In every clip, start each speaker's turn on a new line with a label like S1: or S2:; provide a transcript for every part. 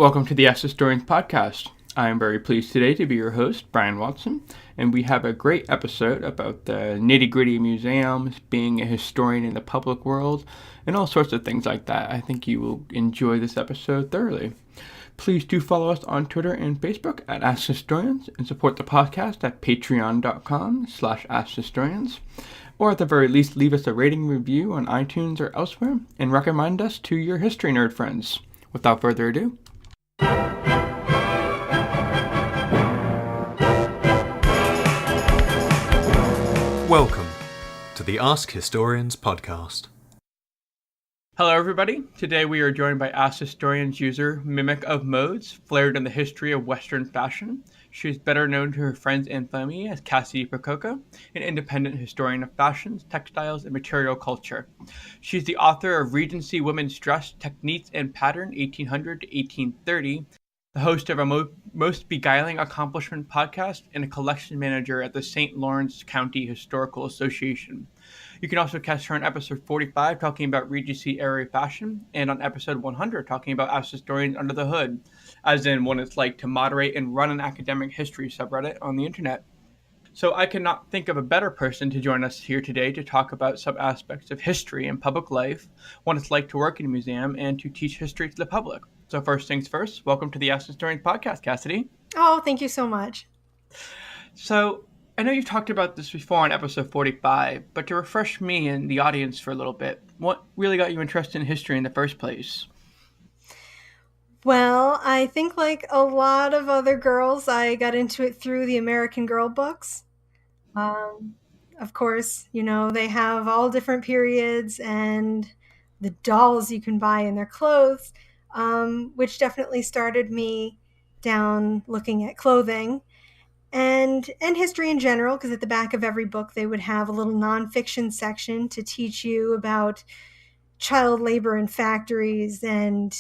S1: Welcome to the AskHistorians podcast. I am very pleased today to be your host, Brian Watson, and we have a great episode about the nitty-gritty museums, being a historian in the public world, and all sorts of things like that. I think you will enjoy this episode thoroughly. Please do follow us on Twitter and Facebook at AskHistorians and support the podcast at patreon.com/AskHistorians, or at the very least leave us a rating review on iTunes or elsewhere and recommend us to your history nerd friends. Without further ado,
S2: welcome to the Ask Historians podcast.
S1: hello everybody. Today we are joined by AskHistorians user mimicofmodes, flaired in the history of Western fashion. She is better known to her friends and family as Cassidy Percoco, an independent historian of fashions, textiles, and material culture. She's the author of Regency Women's Dress Techniques and Pattern 1800 to 1830, the host of A Most Beguiling Accomplishment podcast, and a collection manager at the St. Lawrence County Historical Association. You can also catch her on episode 45 talking about Regency era fashion, and on episode 100 talking about AskHistorians Under the Hood, as in what it's like to moderate and run an academic history subreddit on the internet. So I cannot think of a better person to join us here today to talk about some aspects of history and public life, what it's like to work in a museum, and to teach history to the public. So first things first, welcome to the AskHistorians podcast, Cassidy.
S3: Oh, thank you so much.
S1: So I know you've talked about this before on episode 45, but to refresh me and the audience for a little bit, what really got you interested in history in the first place?
S3: Well, I think like a lot of other girls, I got into it through the American Girl books. Of course, you know, they have all different periods and the dolls you can buy in their clothes, which definitely started me down looking at clothing and history in general, because at the back of every book they would have a little nonfiction section to teach you about child labor in factories and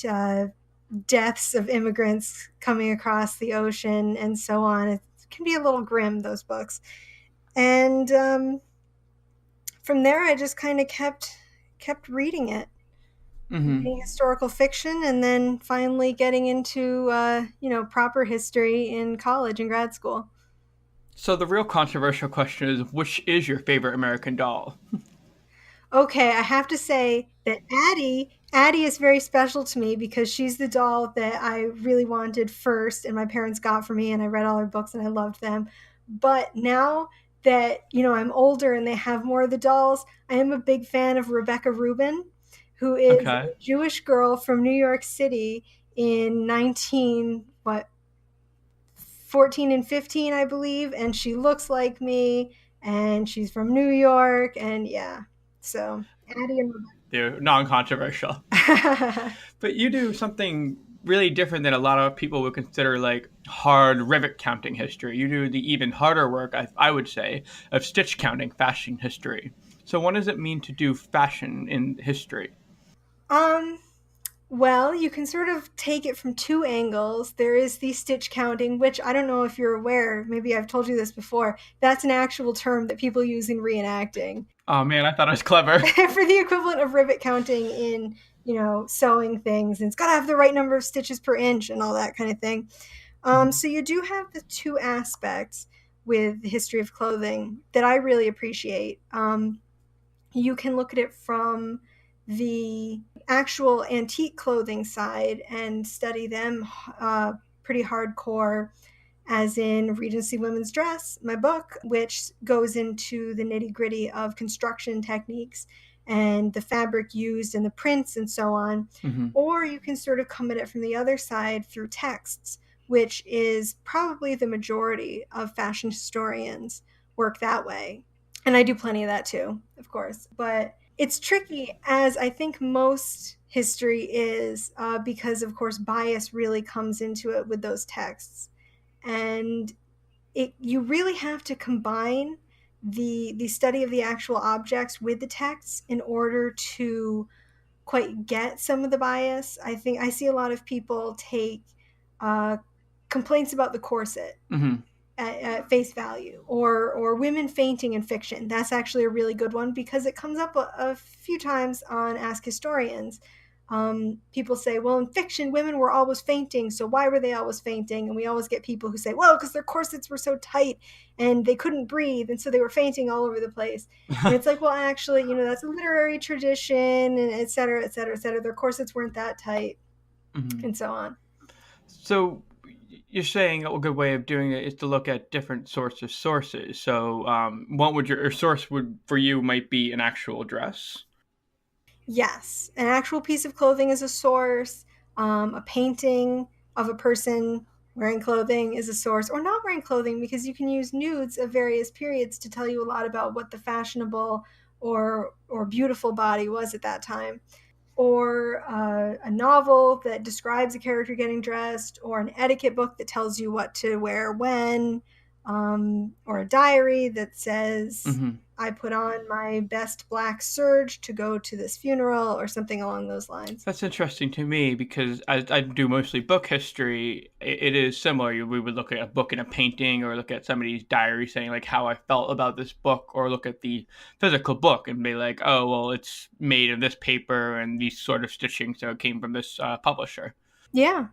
S3: deaths of immigrants coming across the ocean and so on. It can be a little grim, those books. And from there, I just kind of kept reading it, reading historical fiction, and then finally getting into proper history in college and grad school.
S1: So the real controversial question is, which is your favorite American doll?
S3: Okay, I have to say that Addie is very special to me because she's the doll that I really wanted first and my parents got for me, and I read all her books and I loved them. But now that, you know, I'm older and they have more of the dolls, I am a big fan of Rebecca Ruben, who is a Jewish girl from New York City in 14 and 15, I believe, and she looks like me and she's from New York, and yeah. So, Addie and Rebecca.
S1: They're non-controversial. But you do something really different than a lot of people would consider like hard rivet counting history. You do the even harder work, I would say, of stitch counting fashion history. So what does it mean to do fashion in history?
S3: Well, you can sort of take it from two angles. There is the stitch counting, which I don't know if you're aware. Maybe I've told you this before. That's an actual term that people use in reenacting.
S1: Oh man, I thought I was clever.
S3: For the equivalent of rivet counting in, you know, sewing things. And it's got to have the right number of stitches per inch and all that kind of thing. So you do have the two aspects with the history of clothing that I really appreciate. You can look at it from the actual antique clothing side and study them pretty hardcore, as in Regency Women's Dress, my book, which goes into the nitty-gritty of construction techniques and the fabric used and the prints and so on. Or you can sort of come at it from the other side through texts, which is probably the majority of fashion historians work that way. And I do plenty of that too, of course. But it's tricky, as I think most history is, because, of course, bias really comes into it with those texts. And you really have to combine the study of the actual objects with the texts in order to quite get some of the bias. I think I see a lot of people take complaints about the corset at face value, or women fainting in fiction. That's actually a really good one because it comes up a few times on AskHistorians. People say, well, in fiction, women were always fainting, so why were they always fainting? And we always get people who say, well, because their corsets were so tight and they couldn't breathe, and so they were fainting all over the place. And it's like, well, actually, that's a literary tradition, and et cetera, et cetera, et cetera. Their corsets weren't that tight,
S1: Mhm.
S3: and so on.
S1: So you're saying a good way of doing it is to look at different sorts of sources. So what would your source would for you might be an actual dress?
S3: Yes, an actual piece of clothing is a source. A painting of a person wearing clothing is a source, or not wearing clothing, because you can use nudes of various periods to tell you a lot about what the fashionable or beautiful body was at that time. Or a novel that describes a character getting dressed, or an etiquette book that tells you what to wear when, or a diary that says,
S1: Hmm.
S3: I put on my best black serge to go to this funeral, or something along those lines.
S1: That's interesting to me because I do mostly book history. It is similar. We would look at a book and a painting, or look at somebody's diary saying like how I felt about this book, or look at the physical book and be like, oh well, it's made of this paper and these sort of stitching, so it came from this publisher.
S3: Yeah.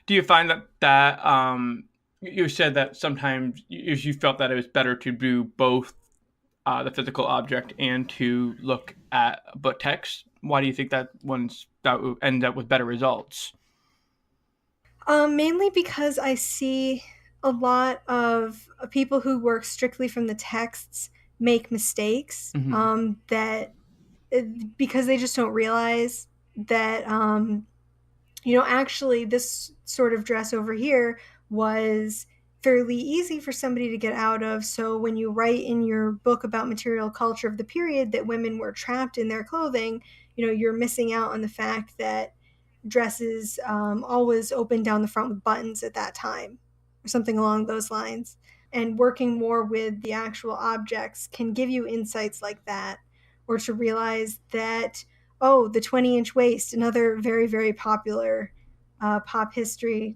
S1: Do you find that you said that sometimes you felt that it was better to do both the physical object and to look at book text? Why do you think that would end up with better results?
S3: Mainly because I see a lot of people who work strictly from the texts make mistakes,
S1: Hmm.
S3: that because they just don't realize that, actually, this sort of dress over here was fairly easy for somebody to get out of. So when you write in your book about material culture of the period that women were trapped in their clothing, you're missing out on the fact that dresses always open down the front with buttons at that time, or something along those lines. And working more with the actual objects can give you insights like that, or to realize that, oh, the 20-inch waist, another very, very popular pop history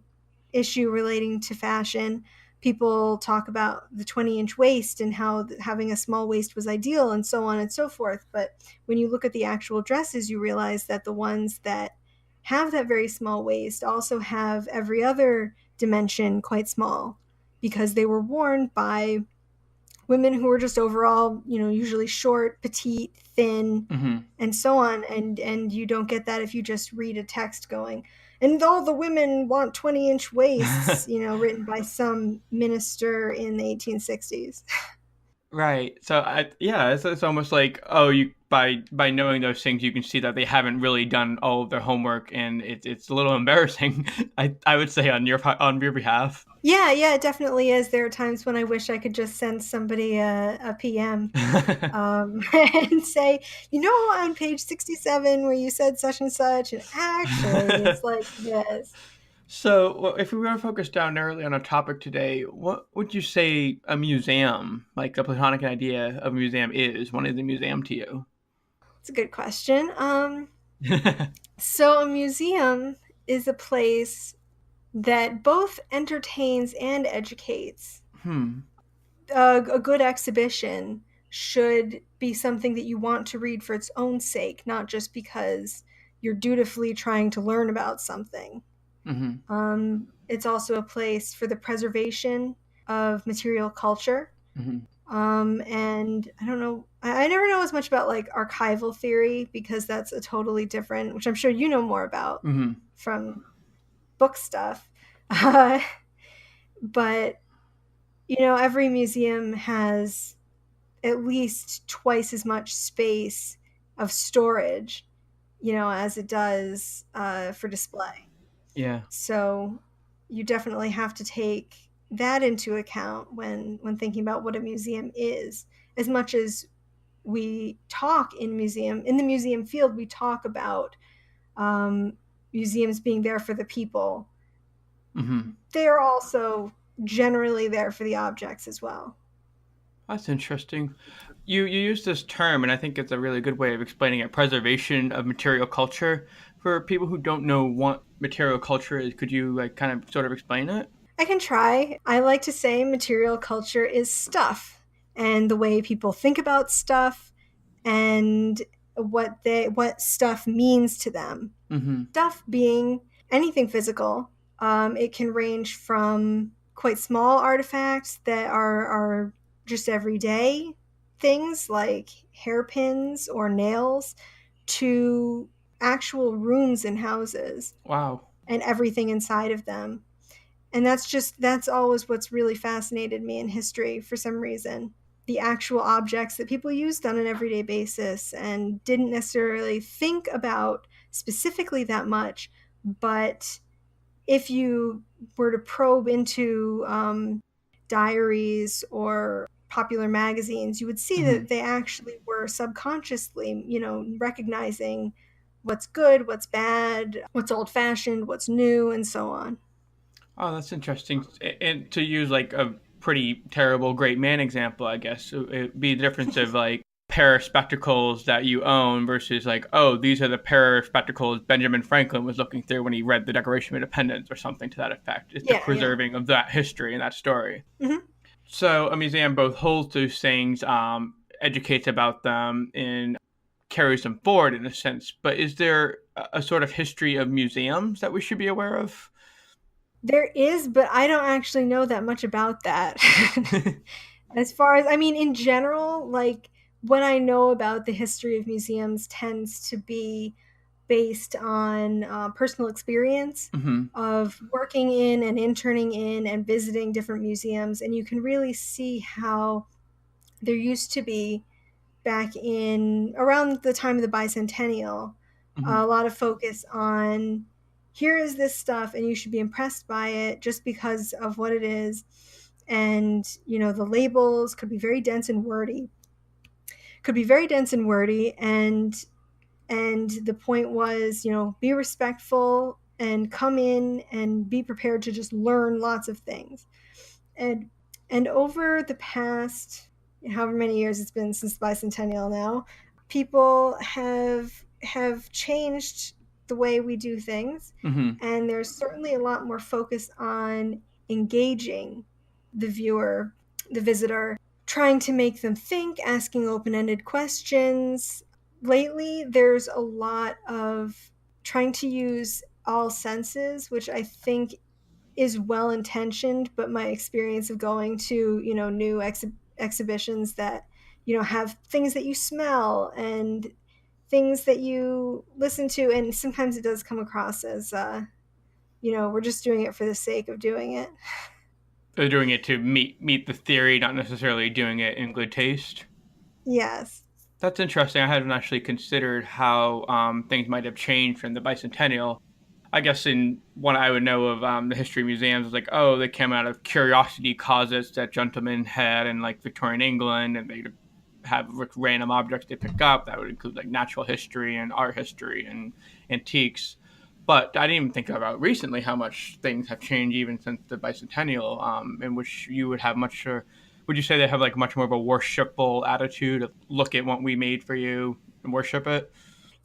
S3: issue relating to fashion. People talk about the 20-inch waist and how having a small waist was ideal, and so on and so forth. But when you look at the actual dresses, you realize that the ones that have that very small waist also have every other dimension quite small, because they were worn by women who were just overall, usually short, petite, thin,
S1: Hmm.
S3: and so on. And you don't get that if you just read a text going, and all the women want 20-inch waists, written by some minister in the 1860s.
S1: Right. So yeah, it's almost like, oh, you by knowing those things, you can see that they haven't really done all of their homework, and it's a little embarrassing. I would say on your behalf.
S3: Yeah, yeah, it definitely is. There are times when I wish I could just send somebody a PM, and say, on page 67 where you said such and such, and actually it's like this.
S1: So, well, if we were to focus down narrowly on a topic today, what would you say a museum, like the Platonic idea of a museum, is? What is a museum to you?
S3: It's a good question. So a museum is a place that both entertains and educates.
S1: Hmm.
S3: A good exhibition should be something that you want to read for its own sake, not just because you're dutifully trying to learn about something.
S1: Hmm.
S3: It's also a place for the preservation of material culture.
S1: Hmm.
S3: And I don't know, I never know as much about like archival theory, because that's a totally different, which I'm sure you know more about
S1: Hmm.
S3: from book stuff. Uh, but, every museum has at least twice as much space of storage, as it does for display.
S1: Yeah.
S3: So you definitely have to take that into account when thinking about what a museum is. As much as we talk in the museum field, we talk about um, museums being there for the people.
S1: Hmm.
S3: They are also generally there for the objects as well.
S1: That's interesting. You use this term, and I think it's a really good way of explaining it: preservation of material culture. For people who don't know what material culture is, could you like kind of sort of explain it?
S3: I can try. I like to say material culture is stuff, and the way people think about stuff, and what stuff means to them.
S1: Mm-hmm.
S3: Stuff being anything physical. It can range from quite small artifacts that are just everyday things like hairpins or nails to actual rooms in houses
S1: Wow.
S3: and everything inside of them. And that's always what's really fascinated me in history for some reason. The actual objects that people used on an everyday basis and didn't necessarily think about specifically that much. But if you were to probe into diaries or popular magazines, you would see
S1: Mm-hmm.
S3: that they actually were subconsciously, recognizing what's good, what's bad, what's old fashioned, what's new, and so on.
S1: Oh, that's interesting. And to use like a pretty terrible great man example, I guess it'd be the difference of like pair of spectacles that you own versus like, oh, these are the pair of spectacles Benjamin Franklin was looking through when he read the Declaration of Independence or something to that effect. It's the
S3: Yeah, yeah.
S1: preserving of that history and that story.
S3: Hmm.
S1: So a museum both holds those things, educates about them, and carries them forward in a sense. But is there a sort of history of museums that we should be aware of?
S3: There is, but I don't actually know that much about that. As far as, I mean, in general, like what I know about the history of museums tends to be based on personal experience
S1: Mm-hmm.
S3: of working in and interning in and visiting different museums. And you can really see how there used to be back in around the time of the bicentennial,
S1: Mm-hmm.
S3: a lot of focus on here is this stuff and you should be impressed by it just because of what it is. And, the labels could be very dense and wordy. And the point was, be respectful and come in and be prepared to just learn lots of things. And and over the past however many years it's been since the bicentennial now, people have changed the way we do things,
S1: Mm-hmm.
S3: and there's certainly a lot more focus on engaging the viewer, the visitor, trying to make them think, asking open-ended questions. Lately there's a lot of trying to use all senses, which I think is well intentioned, but my experience of going to new exhibitions that have things that you smell and things that you listen to, and sometimes it does come across as we're just doing it for the sake of doing it.
S1: They're doing it to meet the theory, not necessarily doing it in good taste.
S3: Yes.
S1: That's interesting. I hadn't actually considered how things might have changed from the bicentennial. I guess in what I would know of the history museums is like, oh, they came out of curiosity causes that gentlemen had in like Victorian England, and they'd have like, random objects they pick up that would include like natural history and art history and antiques. But I didn't even think about recently how much things have changed even since the bicentennial, in which you would have much. Would you say they have like much more of a worshipful attitude of look at what we made for you and worship it?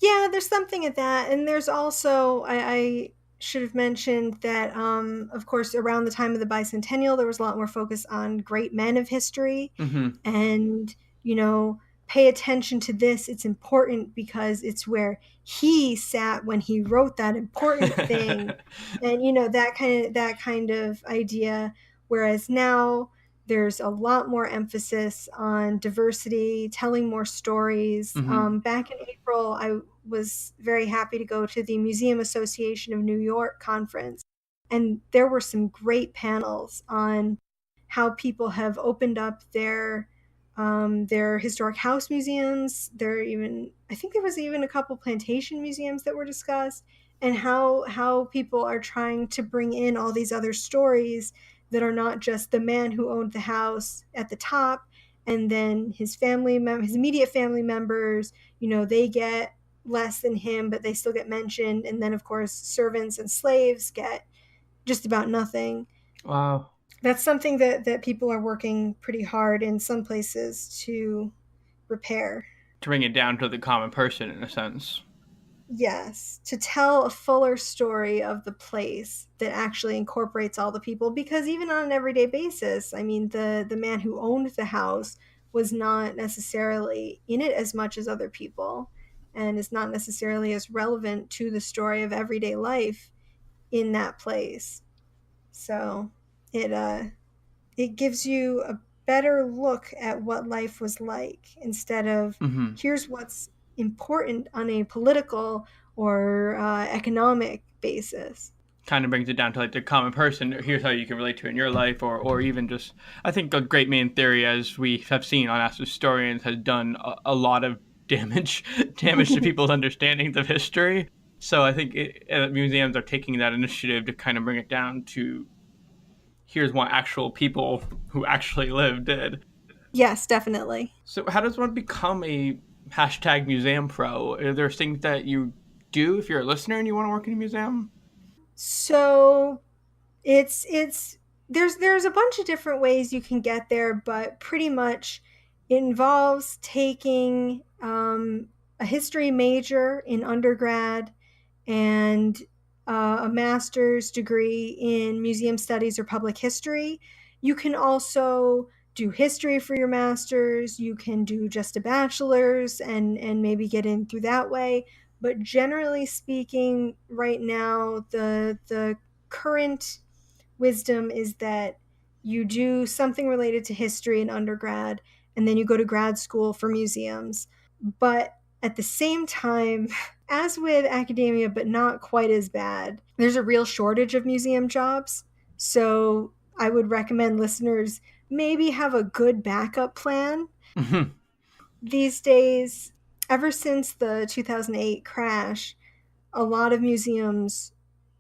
S3: Yeah, there's something at that. And there's also, I should have mentioned that, of course, around the time of the bicentennial, there was a lot more focus on great men of history.
S1: Mm-hmm.
S3: And, you know, pay attention to this. It's important because it's where he sat when he wrote that important thing. And, that kind of idea. Whereas now, there's a lot more emphasis on diversity, telling more stories.
S1: Mm-hmm.
S3: Back in April, I was very happy to go to the Museum Association of New York conference, and there were some great panels on how people have opened up their historic house museums. I think there was even a couple plantation museums that were discussed, and how people are trying to bring in all these other stories that are not just the man who owned the house at the top, and then his immediate family members. They get less than him, but they still get mentioned. And then, of course, servants and slaves get just about nothing.
S1: Wow.
S3: That's something that people are working pretty hard in some places to repair.
S1: To bring it down to the common person in a sense.
S3: Yes, to tell a fuller story of the place that actually incorporates all the people, because even on an everyday basis, I mean, the man who owned the house was not necessarily in it as much as other people. and is not necessarily as relevant to the story of everyday life in that place. So it it gives you a better look at what life was like instead of
S1: Mm-hmm.
S3: here's what's important on a political or economic basis.
S1: Kind of brings it down to like the common person. Here's how you can relate to it in your life, or even just I think a great main theory, as we have seen on Ask Historians, has done a lot of damage damage to people's understandings of history. So I think museums are taking that initiative to kind of bring it down to here's what actual people who actually lived did.
S3: Yes, definitely.
S1: So how does one become a hashtag museum pro? Are there things that you do if you're a listener and you want to work in a museum?
S3: So it's there's a bunch of different ways you can get there, but pretty much it involves taking a history major in undergrad and a master's degree in museum studies or public history. You can also do history for your master's. You can do just a bachelor's and maybe get in through that way. But generally speaking, right now the current wisdom is that you do something related to history in undergrad and then you go to grad school for museums. But at the same time, as with academia, but not quite as bad, there's a real shortage of museum jobs. So I would recommend listeners maybe have a good backup plan.
S1: Mm-hmm.
S3: These days, ever since the 2008 crash, a lot of museums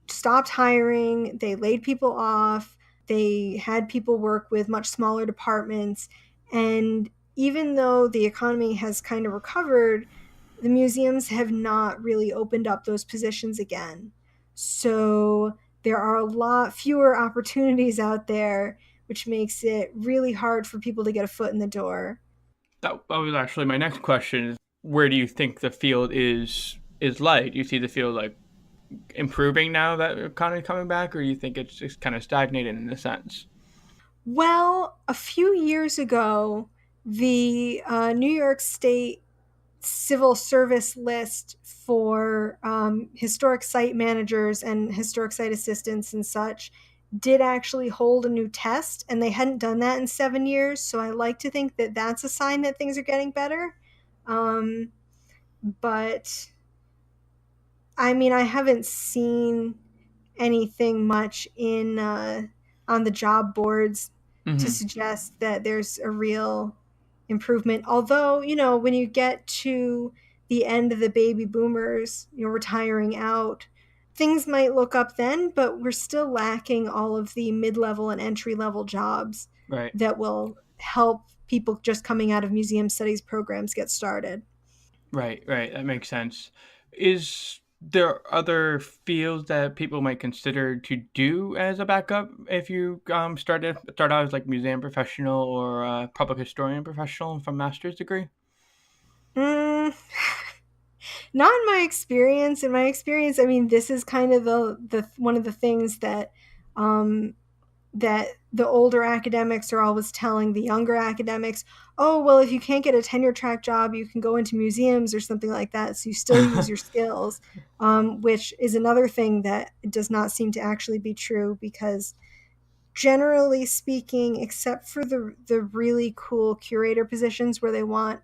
S3: stopped hiring, they laid people off, they had people work with much smaller departments. And even though the economy has kind of recovered, the museums have not really opened up those positions again. So there are a lot fewer opportunities out there, which makes it really hard for people to get a foot in the door.
S1: That was actually my next question. Where do you think the field is like? Do you see the field like improving now that the economy coming back, or do you think it's just kind of stagnated in a sense?
S3: Well, a few years ago, the New York State civil service list for historic site managers and historic site assistants and such did actually hold a new test, and they hadn't done that in 7 years. So I like to think that that's a sign that things are getting better. Um, but I mean, I haven't seen anything much in on the job boards to
S1: Mm-hmm.
S3: suggest that there's a real improvement. Although, you know, when you get to the end of the baby boomers, you know, retiring out, things might look up then, but we're still lacking all of the mid-level and entry-level jobs
S1: Right,
S3: that will help people just coming out of museum studies programs get started.
S1: right. That makes sense. Is there other fields that people might consider to do as a backup if you start out as like museum professional or public historian professional from master's degree?
S3: Mm, not in my experience. In my experience, I mean, this is kind of the one of the things that um, that the older academics are always telling the younger academics. Oh, well, if you can't get a tenure track job, you can go into museums or something like that. So you still use your skills, which is another thing that does not seem to actually be true because generally speaking, except for the really cool curator positions where they want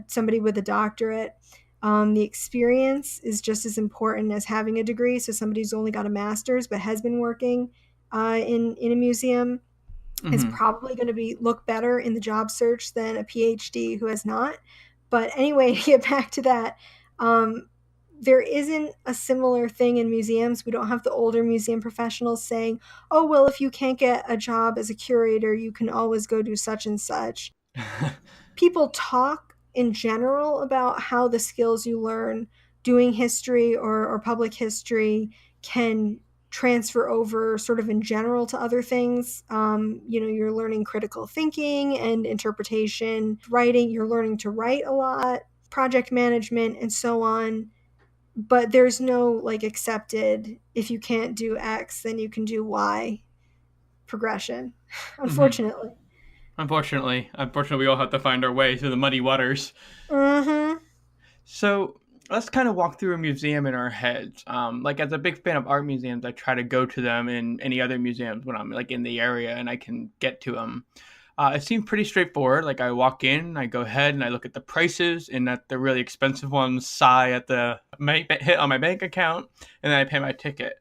S3: somebody with a doctorate, the experience is just as important as having a degree. So somebody who's only got a master's but has been working in a museum is
S1: Mm-hmm.
S3: probably going to be look better in the job search than a PhD who has not. But anyway, to get back to that, um, there isn't a similar thing in museums. We don't have the older museum professionals saying, "Oh, well, if you can't get a job as a curator, you can always go do such and such." People talk in general about how the skills you learn doing history or public history can transfer over sort of in general to other things. You know, you're learning critical thinking and interpretation, writing, you're learning to write a lot, project management, and so on. But there's no like accepted, if you can't do X, then you can do Y progression,
S1: Mm-hmm.
S3: unfortunately.
S1: Unfortunately, we all have to find our way through the muddy waters.
S3: Mm-hmm.
S1: So let's kind of walk through a museum in our heads. Like as a big fan of art museums, I try to go to them in any other museums when I'm like in the area and I can get to them. It seems pretty straightforward. Like I walk in, I go ahead and I look at the prices, and at the really expensive ones, sigh at the hit on my bank account, and then I pay my ticket.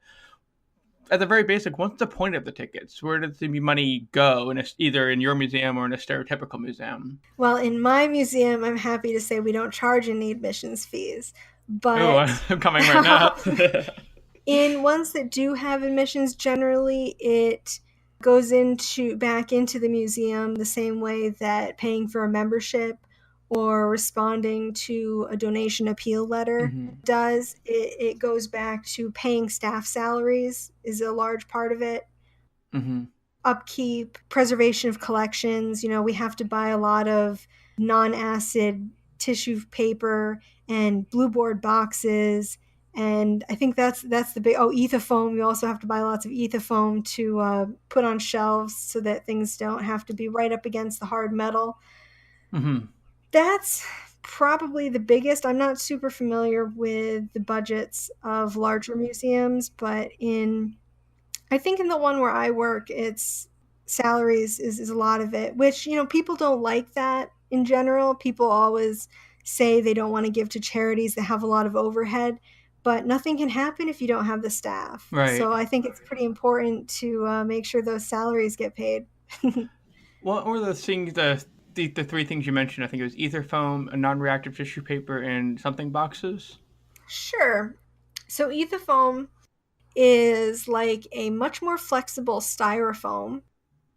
S1: At the very basic, what's the point of the tickets? Where does the money go? And it's either in your museum or in a stereotypical museum.
S3: Well, in my museum, I'm happy to say we don't charge any admissions fees.
S1: Oh,
S3: But
S1: I'm coming right now.
S3: in ones that do have admissions, generally it goes into back into the museum the same way that paying for a membership or responding to a donation appeal letter
S1: Hmm.
S3: does. It goes back to paying staff salaries is a large part of it.
S1: Hmm.
S3: Upkeep, preservation of collections. We have to buy a lot of non-acid tissue paper and blue board boxes. And I think that's the big, ethafoam. You also have to buy lots of ethafoam to put on shelves so that things don't have to be right up against the hard metal.
S1: Hmm.
S3: That's probably the biggest. I'm not super familiar with the budgets of larger museums, but I think in the one where I work, it's salaries is a lot of it, which, people don't like that in general. People always say they don't want to give to charities that have a lot of overhead, but nothing can happen if you don't have the staff.
S1: Right.
S3: So I think it's pretty important to make sure those salaries get paid.
S1: What were the things, the three things you mentioned? I think it was ether foam, a non-reactive tissue paper, and something boxes.
S3: Sure. So ethafoam is like a much more flexible styrofoam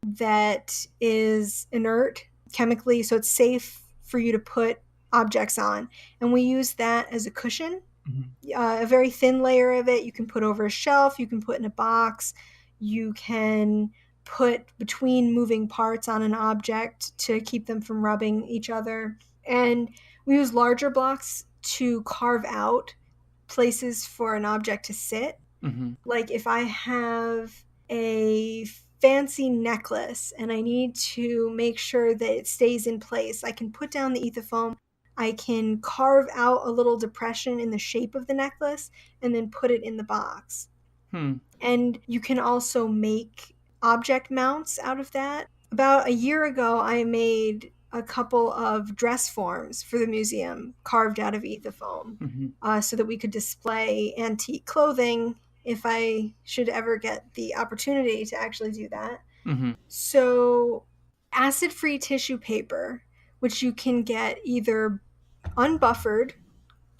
S3: that is inert chemically, so it's safe for you to put objects on. And we use that as a cushion,
S1: Hmm.
S3: a very thin layer of it. You can put over a shelf, you can put in a box, you can put between moving parts on an object to keep them from rubbing each other. And we use larger blocks to carve out places for an object to sit.
S1: Hmm.
S3: Like if I have a fancy necklace and I need to make sure that it stays in place, I can put down the ethafoam. I can carve out a little depression in the shape of the necklace and then put it in the box.
S1: Hmm.
S3: And you can also make object mounts out of that. About a year ago, I made a couple of dress forms for the museum carved out of ethafoam
S1: Hmm.
S3: so that we could display antique clothing if I should ever get the opportunity to actually do that.
S1: Hmm.
S3: So, acid free tissue paper, which you can get either unbuffered,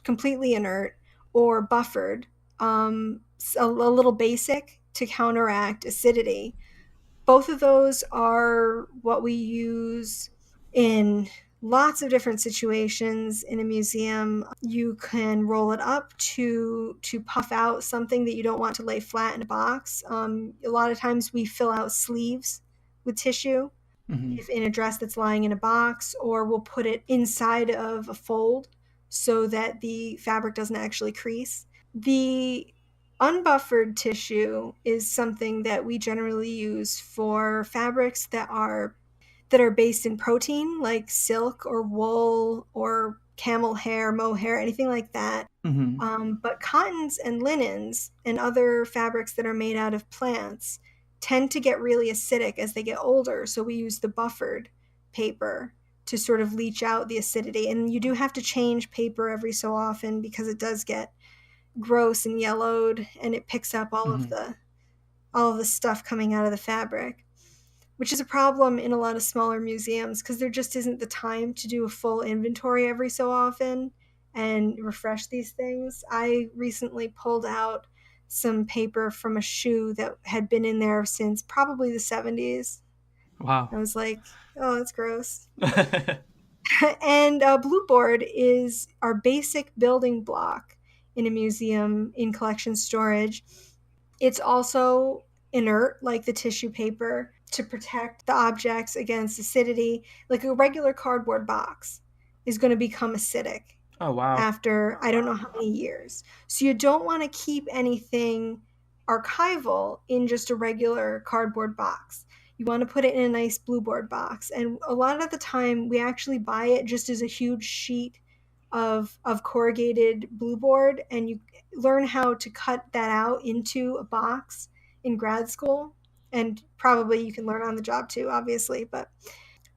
S3: completely inert, or buffered, a little basic to counteract acidity. Both of those are what we use in lots of different situations in a museum. You can roll it up to puff out something that you don't want to lay flat in a box. A lot of times we fill out sleeves with tissue
S1: Hmm.
S3: if in a dress that's lying in a box, or we'll put it inside of a fold so that the fabric doesn't actually crease. The unbuffered tissue is something that we generally use for fabrics that are based in protein, like silk or wool or camel hair, mohair, anything like that.
S1: Hmm.
S3: But cottons and linens and other fabrics that are made out of plants tend to get really acidic as they get older. So we use the buffered paper to sort of leach out the acidity. And you do have to change paper every so often because it does get gross and yellowed and it picks up
S1: Hmm.
S3: all of the stuff coming out of the fabric, which is a problem in a lot of smaller museums because there just isn't the time to do a full inventory every so often and refresh these things. I recently pulled out some paper from a shoe that had been in there since probably the 70s.
S1: Wow.
S3: I was like, oh, that's gross. And blue board is our basic building block in a museum in collection storage. It's also inert, like the tissue paper, to protect the objects against acidity. Like a regular cardboard box is going to become acidic
S1: Oh, wow.
S3: after I don't know how many years. So you don't want to keep anything archival in just a regular cardboard box. You want to put it in a nice blue board box. And a lot of the time, we actually buy it just as a huge sheet of corrugated blue board, and you learn how to cut that out into a box in grad school. And probably you can learn on the job too, obviously. But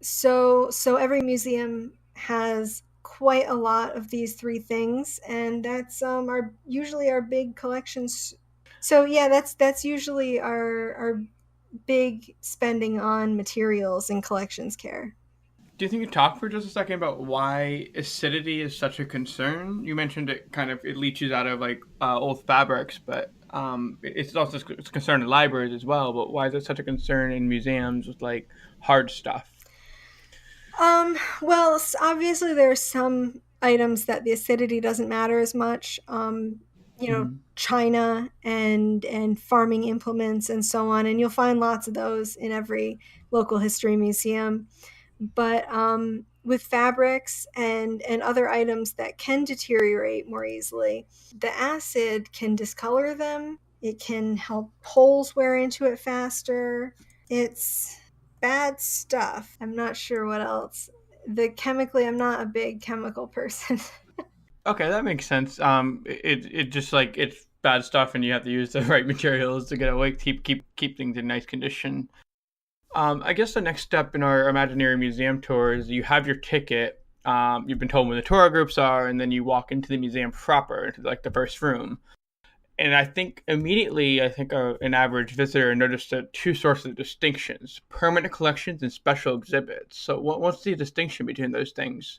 S3: so every museum has quite a lot of these three things, and that's our usually our big collections. So yeah, that's usually our big spending on materials and collections care.
S1: Do you think you talk for just a second about why acidity is such a concern? You mentioned it kind of it leaches out of like old fabrics, but it's also it's a concern in libraries as well. But why is it such a concern in museums with like hard stuff?
S3: Well, obviously there are some items that the acidity doesn't matter as much.
S1: Mm-hmm.
S3: China and farming implements and so on, and you'll find lots of those in every local history museum. But with fabrics and other items that can deteriorate more easily, the acid can discolor them. It can help holes wear into it faster. It's bad stuff. I'm not sure what else. The chemically, I'm not a big chemical person.
S1: Okay, that makes sense. It just like it's bad stuff, and you have to use the right materials to get away, keep things in nice condition. I guess the next step in our imaginary museum tour is you have your ticket. You've been told when the tour groups are, and then you walk into the museum proper, into like the first room. And I think immediately, an average visitor noticed two sources of distinctions: permanent collections and special exhibits. So, what's the distinction between those things?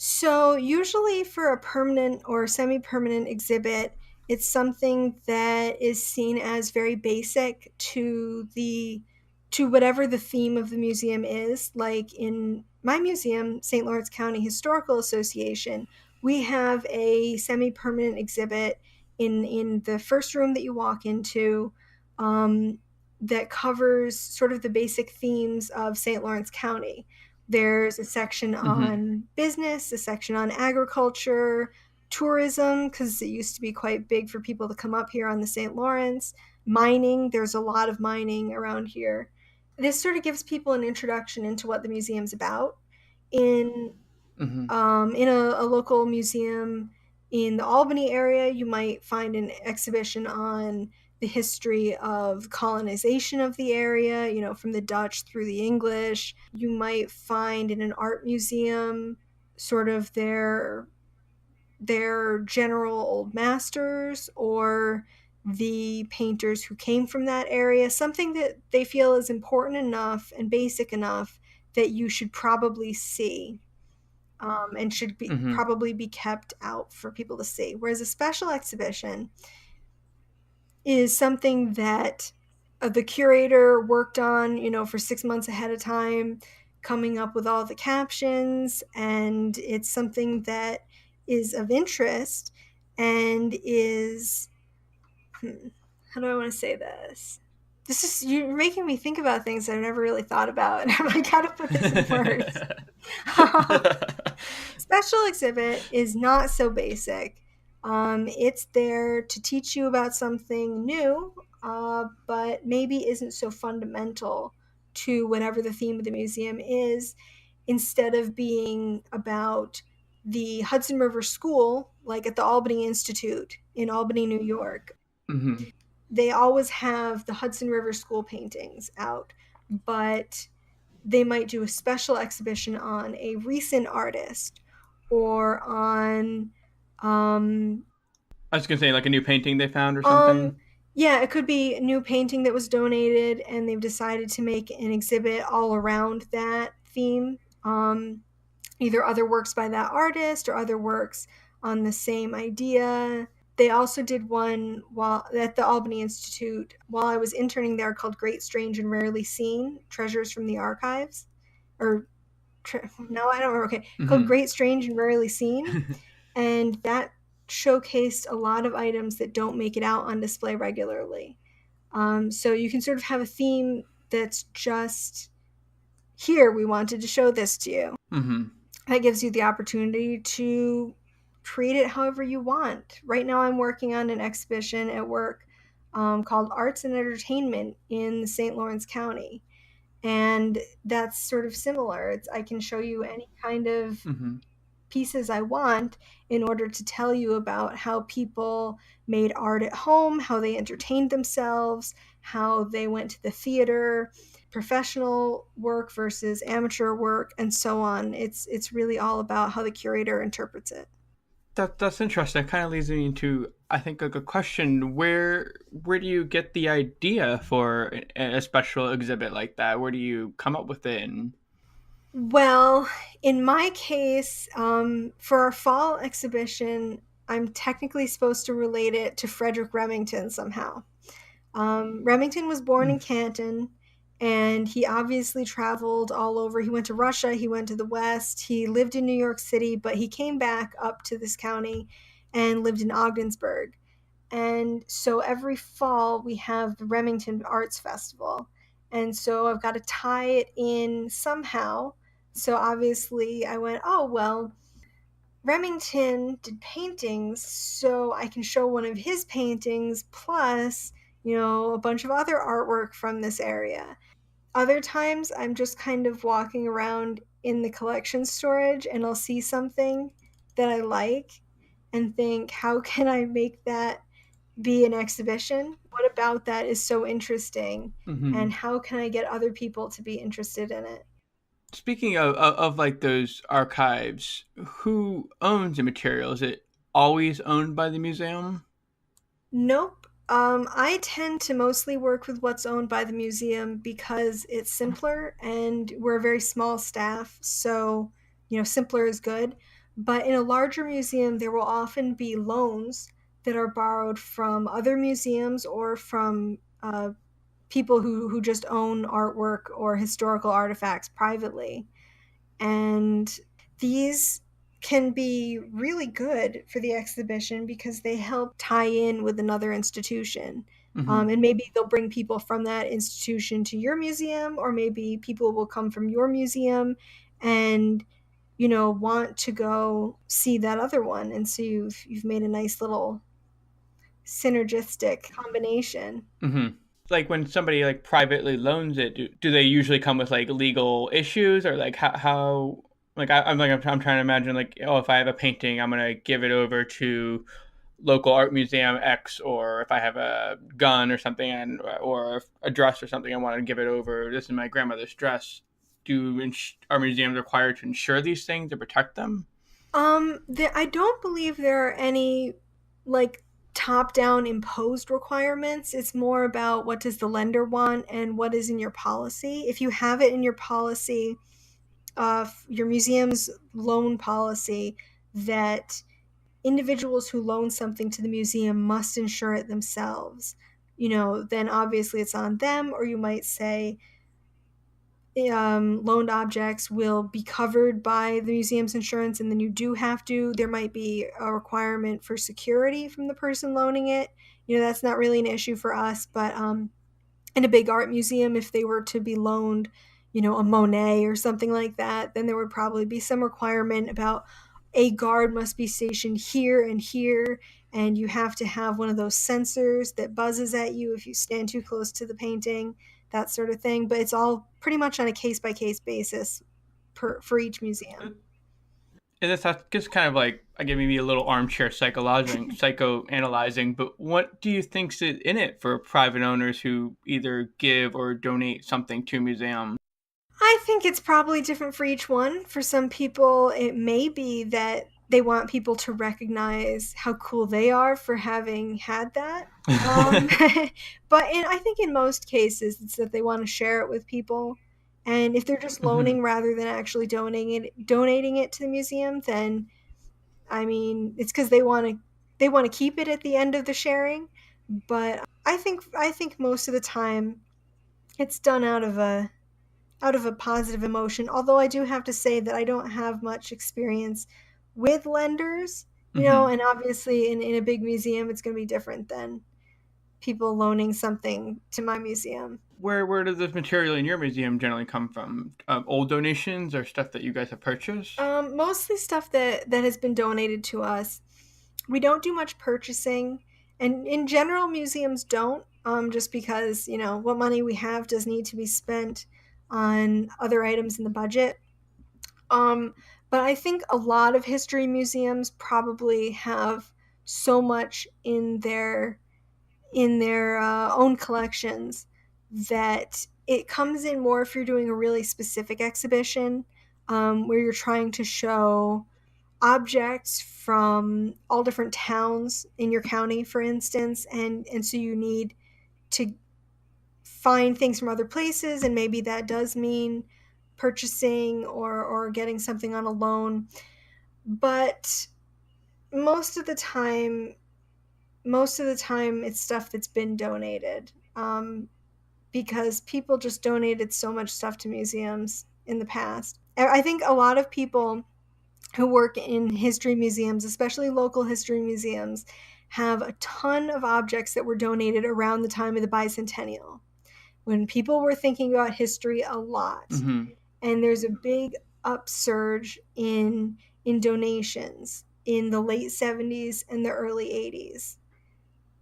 S3: So, usually for a permanent or semi permanent exhibit, it's something that is seen as very basic to whatever the theme of the museum is. Like in my museum, St. Lawrence County Historical Association, we have a semi permanent exhibit in the first room that you walk into, um, that covers sort of the basic themes of St. Lawrence County. There's a section
S1: Mm-hmm.
S3: on business, a section on agriculture, tourism, because it used to be quite big for people to come up here on the St. Lawrence. Mining, there's a lot of mining around here. This sort of gives people an introduction into what the museum's about. In
S1: Mm-hmm.
S3: in a local museum in the Albany area, you might find an exhibition on the history of colonization of the area, from the Dutch through the English. You might find in an art museum sort of their general old masters or the painters who came from that area, something that they feel is important enough and basic enough that you should probably see, and should be
S1: Mm-hmm.
S3: probably be kept out for people to see. Whereas a special exhibition is something that the curator worked on, for 6 months ahead of time, coming up with all the captions, and it's something that is of interest and is, how do I want to say this? This is you're making me think about things I've never really thought about, and I'm like, how to put this in words. Special exhibit is not so basic. It's there to teach you about something new, but maybe isn't so fundamental to whatever the theme of the museum is. Instead of being about the Hudson River School, like at the Albany Institute in Albany, New York,
S1: Mm-hmm.
S3: they always have the Hudson River School paintings out, but they might do a special exhibition on a recent artist or on um
S1: I was gonna say like a new painting they found or
S3: um
S1: something.
S3: yeah, it could be a new painting that was donated and they've decided to make an exhibit all around that theme. Either other works by that artist or other works on the same idea. They also did one while at the Albany Institute while I was interning there, called Great Strange and Rarely Seen: Treasures from the Archives. Or no, I don't remember. Okay, called
S1: Mm-hmm.
S3: Great Strange and Rarely Seen, and that showcased a lot of items that don't make it out on display regularly. So you can sort of have a theme that's just, here, we wanted to show this to you.
S1: Mm-hmm.
S3: That gives you the opportunity to treat it however you want. Right now, I'm working on an exhibition at work, called Arts and Entertainment in St. Lawrence County. And that's sort of similar. I can show you any kind of
S1: Mm-hmm.
S3: pieces I want in order to tell you about how people made art at home, how they entertained themselves, how they went to the theater, professional work versus amateur work, and so on. It's really all about how the curator interprets it.
S1: That's interesting. It kind of leads me into, I think, like a question: where do you get the idea for a special exhibit like that? Where do you come up with it? And
S3: Well, in my case, for our fall exhibition, I'm technically supposed to relate it to Frederick Remington somehow. Remington was born in Canton, and he obviously traveled all over. He went to Russia, he went to the West, he lived in New York City, but he came back up to this county and lived in Ogdensburg. And so every fall we have the Remington Arts Festival. And so I've got to tie it in somehow. So obviously I went, oh, well, Remington did paintings, so I can show one of his paintings plus, a bunch of other artwork from this area. Other times I'm just kind of walking around in the collection storage and I'll see something that I like and think, how can I make that be an exhibition? What about that is so interesting?
S1: Mhm.
S3: And how can I get other people to be interested in it?
S1: Speaking of like those archives, who owns the material? Is it always owned by the museum?
S3: Nope. I tend to mostly work with what's owned by the museum because it's simpler and we're a very small staff. So, simpler is good. But in a larger museum, there will often be loans that are borrowed from other museums or from people who just own artwork or historical artifacts privately. And these can be really good for the exhibition because they help tie in with another institution.
S1: Hmm.
S3: And maybe they'll bring people from that institution to your museum, or maybe people will come from your museum and want to go see that other one. And so you've made a nice little synergistic combination.
S1: Hmm. Like when somebody like privately loans it, do they usually come with like legal issues, or like how like I'm trying to imagine, like, oh, if I have a painting, I'm gonna give it over to local art museum X, or if I have a gun or something, and or a dress or something, I want to give it over. This is my grandmother's dress. Are museums required to insure these things to protect them?
S3: I don't believe there are any like top-down imposed requirements. It's more about what does the lender want and what is in your policy. If you have it in your policy, your museum's loan policy, that individuals who loan something to the museum must insure it themselves, then obviously it's on them. Or you might say loaned objects will be covered by the museum's insurance, and then you do have to, there might be a requirement for security from the person loaning it. That's not really an issue for us, but in a big art museum, if they were to be loaned, a Monet or something like that, then there would probably be some requirement about a guard must be stationed here and here, and you have to have one of those sensors that buzzes at you if you stand too close to the painting, that sort of thing. But it's all pretty much on a case by case basis for each museum.
S1: And that's just kind of like, again, maybe a little armchair psychoanalyzing, but what do you think's in it for private owners who either give or donate something to museums?
S3: I think it's probably different for each one. For some people, it may be that they want people to recognize how cool they are for having had that. Um, but I think in most cases, it's that they want to share it with people. And if they're just
S1: Hmm.
S3: loaning rather than actually donating it to the museum, then I mean, it's because they want to keep it at the end of the sharing. But I think most of the time it's done out of a positive emotion. Although I do have to say that I don't have much experience with lenders,
S1: Hmm.
S3: and obviously in a big museum, it's going to be different than people loaning something to my museum.
S1: Where does this material in your museum generally come from? Old donations or stuff that you guys have purchased?
S3: Mostly stuff that has been donated to us. We don't do much purchasing, and in general, museums don't. Just because what money we have does need to be spent on other items in the budget. Um, But I think a lot of history museums probably have so much in their own collections that it comes in more if you're doing a really specific exhibition, where you're trying to show objects from all different towns in your county, for instance, and so you need to find things from other places, and maybe that does mean purchasing or getting something on a loan. But most of the time, it's stuff that's been donated, because people just donated so much stuff to museums in the past. I think a lot of people who work in history museums, especially local history museums, have a ton of objects that were donated around the time of the bicentennial, when people were thinking about history a lot.
S1: Mm-hmm.
S3: And there's a big upsurge in donations in the late 70s and the early 80s.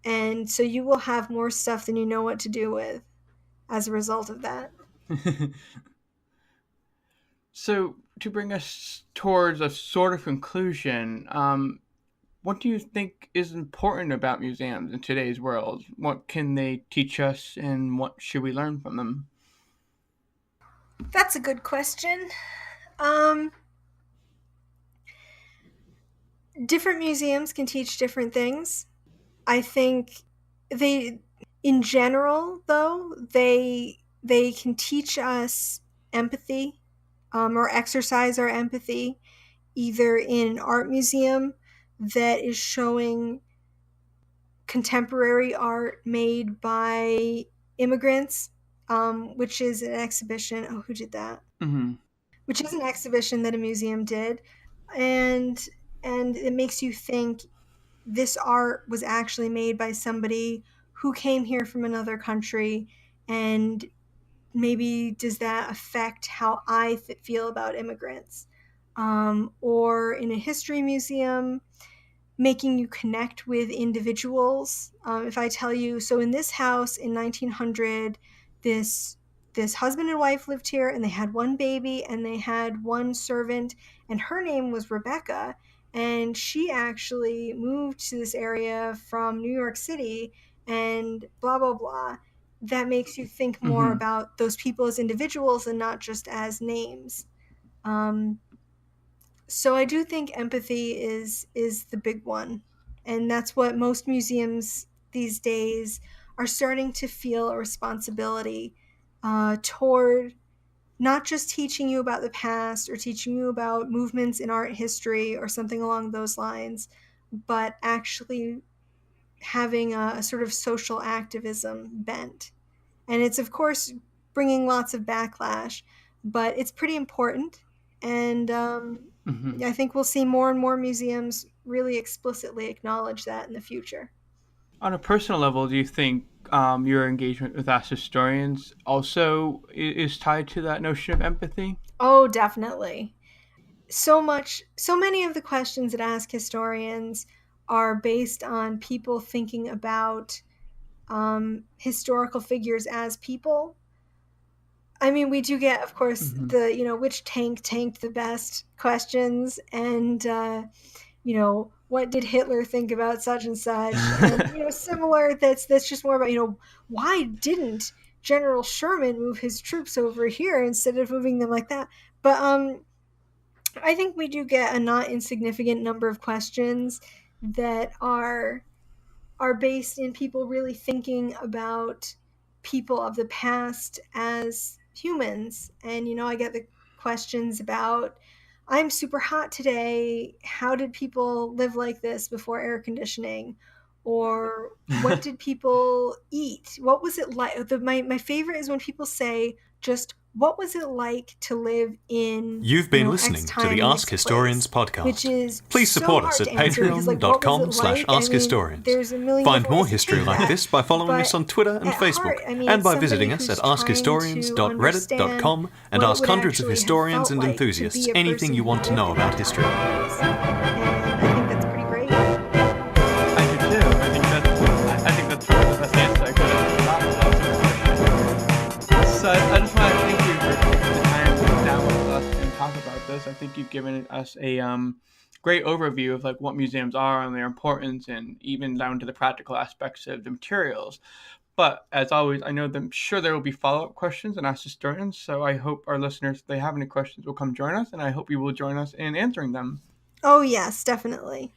S3: And so you will have more stuff than you know what to do with as a result of that.
S1: So, to bring us towards a sort of conclusion, what do you think is important about museums in today's world? What can they teach us, and what should we learn from them?
S3: That's a good question. Different museums can teach different things. I think in general, though, they can teach us empathy, or exercise our empathy, either in an art museum that is showing contemporary art made by immigrants, which is an exhibition. Oh, who did that?
S1: Mm-hmm.
S3: Which is an exhibition that a museum did, and it makes you think this art was actually made by somebody who came here from another country, and maybe does that affect how I feel about immigrants? Or in a history museum, making you connect with individuals. If I tell you, so in this house in 1900, this husband and wife lived here, and they had one baby, and they had one servant, and her name was Rebecca, and she actually moved to this area from New York City, and blah blah blah. That makes you think more
S1: Mm-hmm.
S3: about those people as individuals and not just as names. So I do think empathy is the big one, and that's what most museums these days are starting to feel a responsibility toward, not just teaching you about the past or teaching you about movements in art history or something along those lines, but actually having a sort of social activism bent. And it's, of course, bringing lots of backlash, but it's pretty important. And
S1: Mm-hmm.
S3: I think we'll see more and more museums really explicitly acknowledge that in the future.
S1: On a personal level, do you think your engagement with Ask Historians also is tied to that notion of empathy?
S3: Oh, definitely. So many of the questions that Ask Historians are based on people thinking about historical figures as people. I mean, we do get, of course,
S1: Mm-hmm.
S3: the, which tank tanked the best questions, and, what did Hitler think about such and such? And, similar, that's just more about, why didn't General Sherman move his troops over here instead of moving them like that? But I think we do get a not insignificant number of questions that are based in people really thinking about people of the past as humans. And, I get the questions about, I'm super hot today. How did people live like this before air conditioning? Or what did people eat? What was it like? My favorite is when people say, just what was it like to live in,
S2: You've been
S3: X
S2: listening to the
S3: time,
S2: Ask
S3: X
S2: Historians
S3: place, which
S2: podcast.
S3: is
S2: Please
S3: so
S2: support us
S3: hard
S2: at
S3: to answer because, like, what was it like? I mean,
S2: patreon.com/AskHistorians.
S3: there's a million
S2: Find
S3: different
S2: more
S3: ways to
S2: history
S3: take
S2: like
S3: that.
S2: this by following
S3: But
S2: us on Twitter and
S3: at
S2: Facebook,
S3: heart, I mean,
S2: and
S3: it's
S2: by
S3: somebody
S2: visiting us
S3: who's
S2: at
S3: trying to
S2: askhistorians.reddit.com and
S3: understand
S2: ask
S3: what it
S2: hundreds of
S3: actually have
S2: historians
S3: felt
S2: and
S3: like to
S2: enthusiasts
S3: be a
S2: anything
S3: person
S2: you
S3: who
S2: want to
S3: lived
S2: know
S3: in that
S2: about history.
S3: time period. And I think that's pretty great.
S1: I do too. I think that's probably the best answer I could have gotten to this question. So I just want to thank you for taking the time to sit down with us and talk talk about this. I think you've given us a great overview of like what museums are and their importance, and even down to the practical aspects of the materials. But as always, I know that I'm sure there will be follow-up questions and Ask Historians, so I hope our listeners, if they have any questions, will come join us, and I hope you will join us in answering them.
S3: Oh, yes, definitely.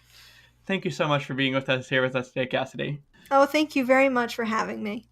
S1: Thank you so much for being with us today, Cassidy.
S3: Oh, thank you very much for having me.